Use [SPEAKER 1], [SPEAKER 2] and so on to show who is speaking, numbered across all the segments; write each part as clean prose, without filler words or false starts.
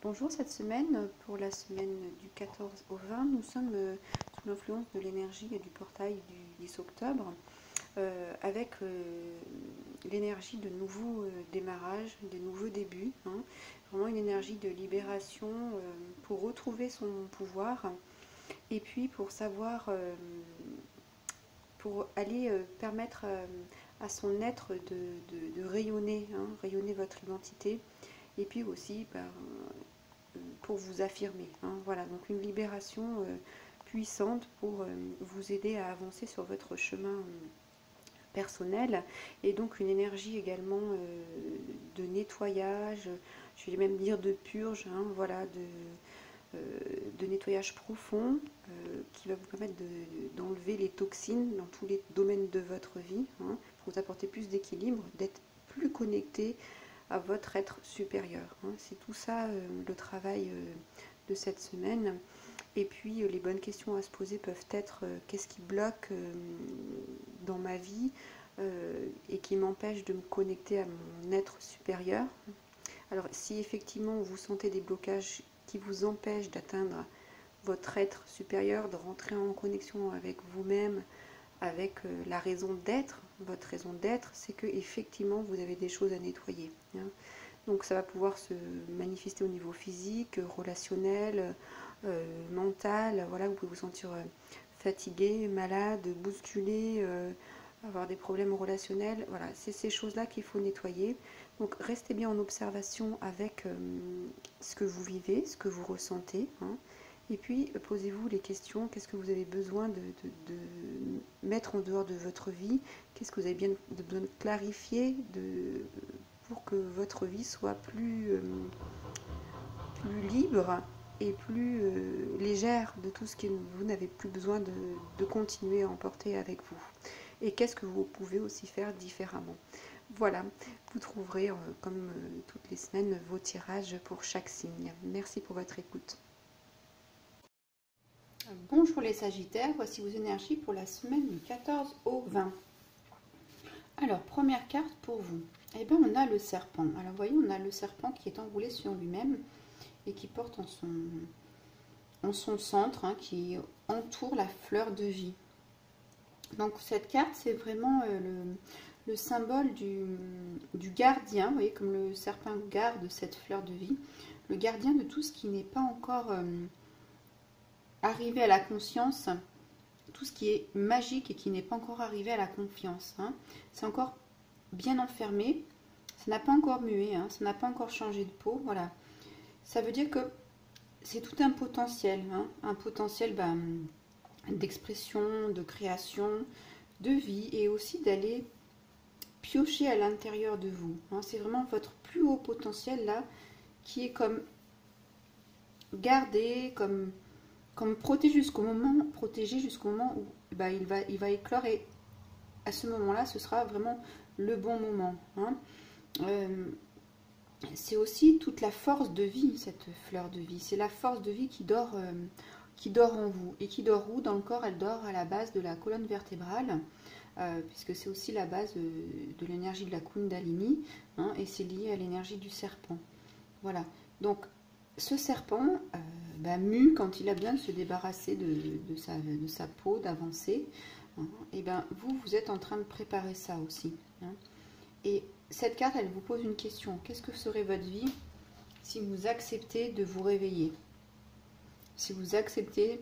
[SPEAKER 1] Bonjour, cette semaine, pour la semaine du 14 au 20, nous sommes sous l'influence de l'énergie du portail du 10 octobre, avec l'énergie de nouveaux démarrages, de nouveaux débuts, hein. Vraiment une énergie de libération pour retrouver son pouvoir et puis pour savoir, pour aller permettre à son être de rayonner, hein, rayonner votre identité et puis aussi pour vous affirmer, hein. Voilà, donc une libération puissante pour vous aider à avancer sur votre chemin personnel, et donc une énergie également de nettoyage, je vais même dire de purge, hein, voilà, de nettoyage profond qui va vous permettre d'enlever les toxines dans tous les domaines de votre vie, hein, pour vous apporter plus d'équilibre, d'être plus connecté à votre être supérieur, hein. C'est tout ça le travail de cette semaine. Et puis les bonnes questions à se poser peuvent être qu'est-ce qui bloque dans ma vie et qui m'empêche de me connecter à mon être supérieur. Alors si effectivement vous sentez des blocages qui vous empêchent d'atteindre votre être supérieur, de rentrer en connexion avec vous-même, avec la raison d'être, votre raison d'être, c'est que effectivement vous avez des choses à nettoyer, hein. Donc ça va pouvoir se manifester au niveau physique, relationnel, mental. Voilà, vous pouvez vous sentir fatigué, malade, bousculé, avoir des problèmes relationnels. Voilà, c'est ces choses-là qu'il faut nettoyer. Donc restez bien en observation avec ce que vous vivez, ce que vous ressentez, hein. Et puis posez-vous les questions, qu'est-ce que vous avez besoin de mettre en dehors de votre vie, qu'est-ce que vous avez besoin de clarifier pour que votre vie soit plus libre et plus légère de tout ce que vous n'avez plus besoin de continuer à emporter avec vous. Et qu'est-ce que vous pouvez aussi faire différemment. Voilà, vous trouverez comme toutes les semaines vos tirages pour chaque signe. Merci pour votre écoute. Bonjour les Sagittaires, voici vos énergies pour la semaine du 14 au 20. Alors, première carte pour vous. Eh bien, on a le serpent. Alors, vous voyez, on a le serpent qui est enroulé sur lui-même et qui porte en son centre, hein, qui entoure la fleur de vie. Donc, cette carte, c'est vraiment le symbole du gardien. Vous voyez, comme le serpent garde cette fleur de vie. Le gardien de tout ce qui n'est pas encore arrivé à la conscience, tout ce qui est magique et qui n'est pas encore arrivé à la confiance, hein. C'est encore bien enfermé, ça n'a pas encore mué, hein, ça n'a pas encore changé de peau. Voilà, ça veut dire que c'est tout un potentiel, hein, un potentiel d'expression, de création, de vie, et aussi d'aller piocher à l'intérieur de vous, hein. C'est vraiment votre plus haut potentiel là qui est comme gardé, comme protégé jusqu'au moment où il va éclore, et à ce moment-là, ce sera vraiment le bon moment, hein. C'est aussi toute la force de vie, cette fleur de vie. C'est la force de vie qui dort en vous. Et qui dort où? Dans le corps, elle dort à la base de la colonne vertébrale, puisque c'est aussi la base de l'énergie de la Kundalini, hein, et c'est lié à l'énergie du serpent. Voilà, donc ce serpent mue quand il a besoin de se débarrasser de sa peau, d'avancer, hein. Et bien vous êtes en train de préparer ça aussi, hein. Et cette carte, elle vous pose une question. Qu'est-ce que serait votre vie si vous acceptez de vous réveiller? Si vous acceptez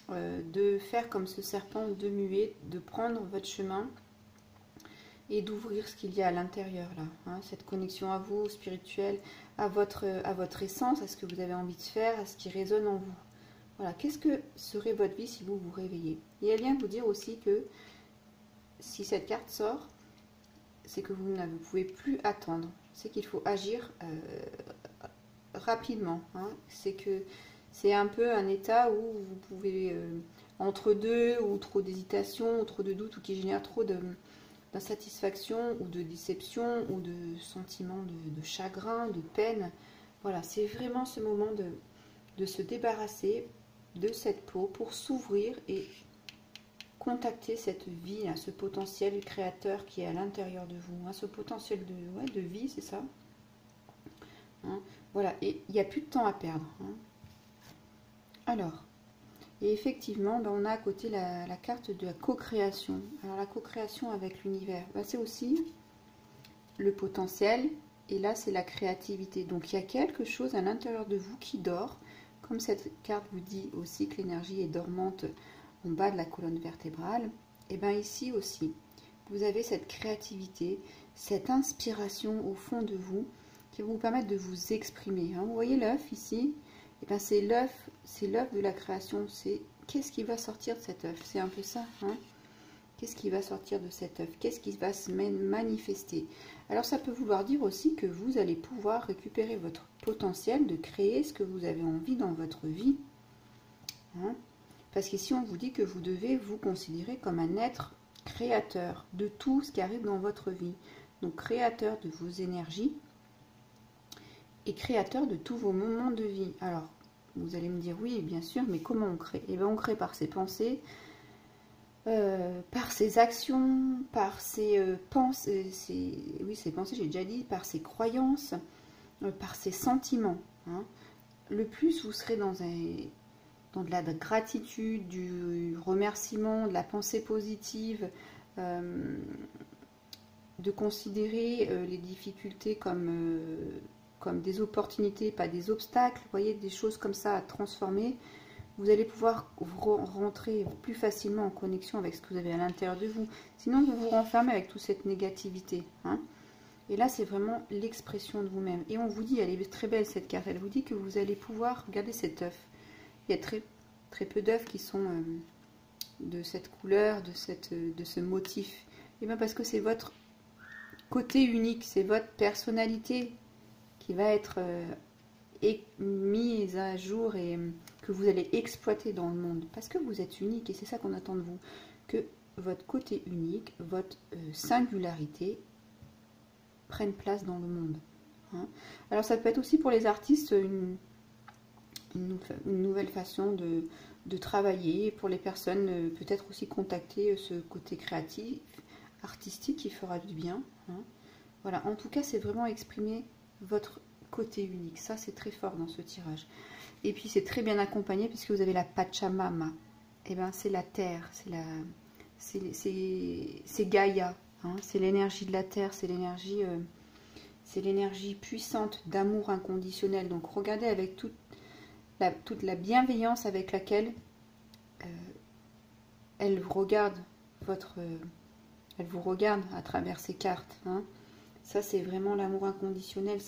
[SPEAKER 1] de faire comme ce serpent, de muer, de prendre votre chemin et d'ouvrir ce qu'il y a à l'intérieur là, hein, cette connexion à vous, spirituelle, à votre essence, à ce que vous avez envie de faire, à ce qui résonne en vous. Voilà, qu'est-ce que serait votre vie si vous vous réveillez? Et elle vient vous dire aussi que si cette carte sort, c'est que vous ne pouvez plus attendre. C'est qu'il faut agir rapidement, hein. C'est que c'est un peu un état où vous pouvez, entre deux, ou trop d'hésitation, ou trop de doute, ou qui génère trop d'insatisfaction, ou de déception, ou de sentiment de chagrin, de peine. Voilà, c'est vraiment ce moment de se débarrasser de cette peau pour s'ouvrir et contacter cette vie, hein, ce potentiel créateur qui est à l'intérieur de vous, hein, ce potentiel de vie, c'est ça, hein. Voilà, et il n'y a plus de temps à perdre. Hein. Alors, et effectivement, ben, on a à côté la carte de la co-création. Alors la co-création avec l'univers, ben, c'est aussi le potentiel, et là c'est la créativité. Donc il y a quelque chose à l'intérieur de vous qui dort, comme cette carte vous dit aussi que l'énergie est dormante en bas de la colonne vertébrale. Et bien ici aussi, vous avez cette créativité, cette inspiration au fond de vous qui va vous permettre de vous exprimer. Hein. Vous voyez l'œuf ici, et bien c'est l'œuf de la création. C'est qu'est-ce qui va sortir de cet œuf, c'est un peu ça. Hein. Qu'est-ce qui va sortir de cet œuf? Qu'est-ce qui va se manifester? Alors ça peut vouloir dire aussi que vous allez pouvoir récupérer votre potentiel de créer ce que vous avez envie dans votre vie. Hein. Parce qu'ici on vous dit que vous devez vous considérer comme un être créateur de tout ce qui arrive dans votre vie. Donc créateur de vos énergies et créateur de tous vos moments de vie. Alors vous allez me dire oui bien sûr, mais comment on crée? Eh bien on crée par ses pensées, par ses actions, par ses pensées, ses pensées, j'ai déjà dit, par ses croyances, par ses sentiments. Hein. Le plus vous serez dans de la gratitude, du remerciement, de la pensée positive, de considérer les difficultés comme des opportunités, pas des obstacles, vous voyez, des choses comme ça à transformer. Vous allez pouvoir rentrer plus facilement en connexion avec ce que vous avez à l'intérieur de vous. Sinon, vous vous renfermez avec toute cette négativité. Hein. Et là, c'est vraiment l'expression de vous-même. Et on vous dit, elle est très belle cette carte, elle vous dit que vous allez pouvoir, regardez cet œuf. Il y a très peu d'œufs qui sont de cette couleur, de ce motif. Et bien parce que c'est votre côté unique, c'est votre personnalité qui va être mise à jour et que vous allez exploiter dans le monde, parce que vous êtes unique et c'est ça qu'on attend de vous, que votre côté unique, votre singularité prenne place dans le monde. Hein. Alors ça peut être aussi pour les artistes une nouvelle façon de travailler, pour les personnes peut-être aussi contacter ce côté créatif, artistique qui fera du bien. Hein. Voilà, en tout cas c'est vraiment exprimer votre côté unique, ça c'est très fort dans ce tirage. Et puis c'est très bien accompagné puisque vous avez la Pachamama. Et ben c'est la terre, c'est Gaïa, hein, c'est l'énergie de la terre, c'est l'énergie puissante d'amour inconditionnel. Donc regardez avec toute la bienveillance avec laquelle elle regarde elle vous regarde à travers ces cartes. Hein. Ça c'est vraiment l'amour inconditionnel,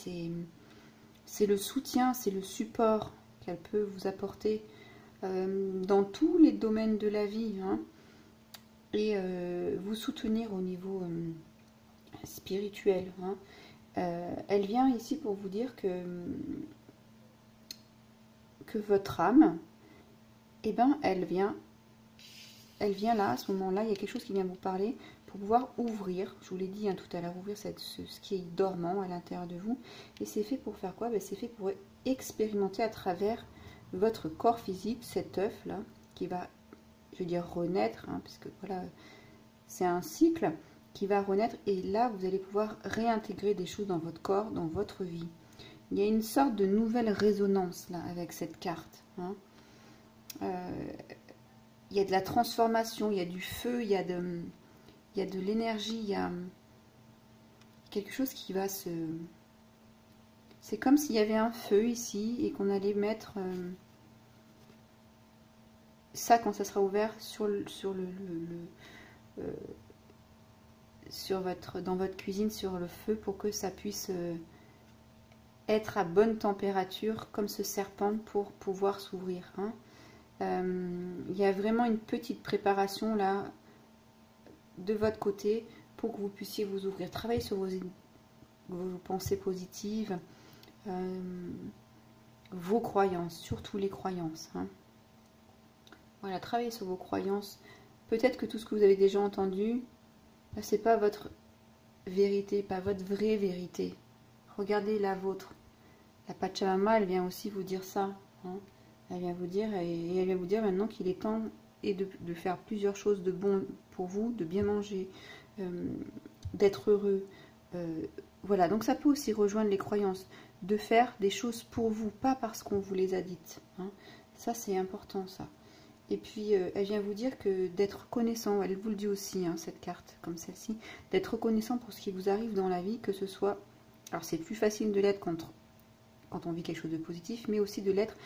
[SPEAKER 1] c'est le soutien, c'est le support qu'elle peut vous apporter dans tous les domaines de la vie, hein, et vous soutenir au niveau spirituel. Hein. Elle vient ici pour vous dire que votre âme, eh ben, elle vient là, à ce moment-là, il y a quelque chose qui vient vous parler pour pouvoir ouvrir, je vous l'ai dit hein, tout à l'heure, ouvrir ce qui est dormant à l'intérieur de vous. Et c'est fait pour faire quoi? Ben, c'est fait pour expérimenter à travers votre corps physique cet œuf là, qui va, je veux dire, renaître, hein, parce que voilà, c'est un cycle qui va renaître, et là, vous allez pouvoir réintégrer des choses dans votre corps, dans votre vie. Il y a une sorte de nouvelle résonance là, avec cette carte. Hein. Il y a de la transformation, il y a du feu, il y a de l'énergie, il y a quelque chose qui va se... C'est comme s'il y avait un feu ici et qu'on allait mettre ça quand ça sera ouvert dans votre cuisine sur le feu pour que ça puisse être à bonne température comme ce serpent pour pouvoir s'ouvrir. Hein. Il y a vraiment une petite préparation là de votre côté pour que vous puissiez vous ouvrir. Travaillez sur vos pensées positives, vos croyances, surtout les croyances. Hein. Voilà, travaillez sur vos croyances. Peut-être que tout ce que vous avez déjà entendu, c'est pas votre vérité, pas votre vraie vérité. Regardez la vôtre. La Pachamama, elle vient aussi vous dire ça. Hein. Elle vient vous dire, et elle vient vous dire maintenant qu'il est temps de faire plusieurs choses de bon pour vous, de bien manger, d'être heureux. Voilà, donc ça peut aussi rejoindre les croyances. de faire des choses pour vous, pas parce qu'on vous les a dites. Hein. Ça, c'est important, ça. Et puis, elle vient vous dire que d'être reconnaissant, elle vous le dit aussi, hein, cette carte, comme celle-ci, d'être reconnaissant pour ce qui vous arrive dans la vie, que ce soit... Alors, c'est plus facile de l'être quand on vit quelque chose de positif, mais aussi de l'être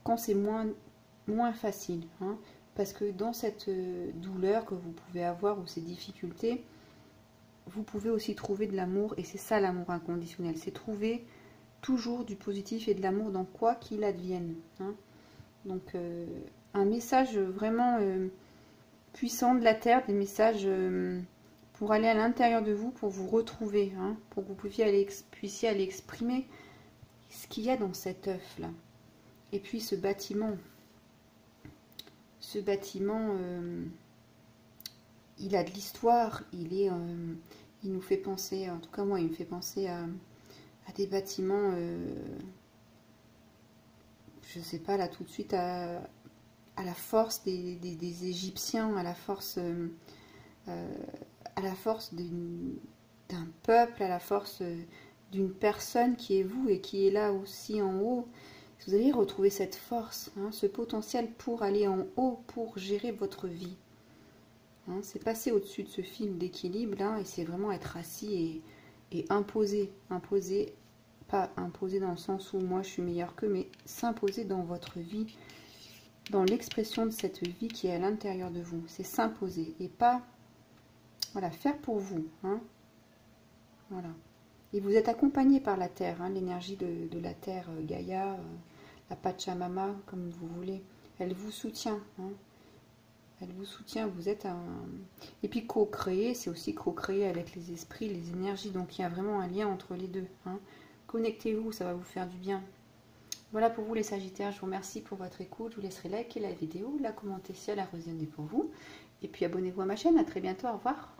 [SPEAKER 1] quand c'est moins facile. Hein, parce que dans cette douleur que vous pouvez avoir ou ces difficultés, vous pouvez aussi trouver de l'amour, et c'est ça l'amour inconditionnel, c'est trouver toujours du positif et de l'amour dans quoi qu'il advienne. Hein. Donc, un message vraiment puissant de la Terre, des messages pour aller à l'intérieur de vous, pour vous retrouver, hein, pour que vous puissiez aller exprimer ce qu'il y a dans cet œuf-là. Et puis ce bâtiment, il a de l'histoire, il nous fait penser, en tout cas moi, il me fait penser à des bâtiments, je sais pas là tout de suite, à la force des Égyptiens, à la force d'un peuple, à la force d'une personne qui est vous et qui est là aussi en haut. Vous allez retrouver cette force, hein, ce potentiel pour aller en haut, pour gérer votre vie. Hein, c'est passer au-dessus de ce fil d'équilibre là, et c'est vraiment être assis et imposer. Imposer, pas imposer dans le sens où moi je suis meilleure qu'eux, mais s'imposer dans votre vie, dans l'expression de cette vie qui est à l'intérieur de vous. C'est s'imposer et pas, voilà, faire pour vous. Hein, voilà. Et vous êtes accompagné par la Terre, hein, l'énergie de la Terre, Gaïa, la Pachamama, comme vous voulez. Elle vous soutient. Hein. Elle vous soutient, vous êtes un... Et puis co-créer, c'est aussi co-créer avec les esprits, les énergies. Donc il y a vraiment un lien entre les deux. Hein. Connectez-vous, ça va vous faire du bien. Voilà pour vous les Sagittaires, je vous remercie pour votre écoute. Je vous laisserai liker la vidéo, la commenter si elle a résonné pour vous. Et puis abonnez-vous à ma chaîne, à très bientôt, au revoir.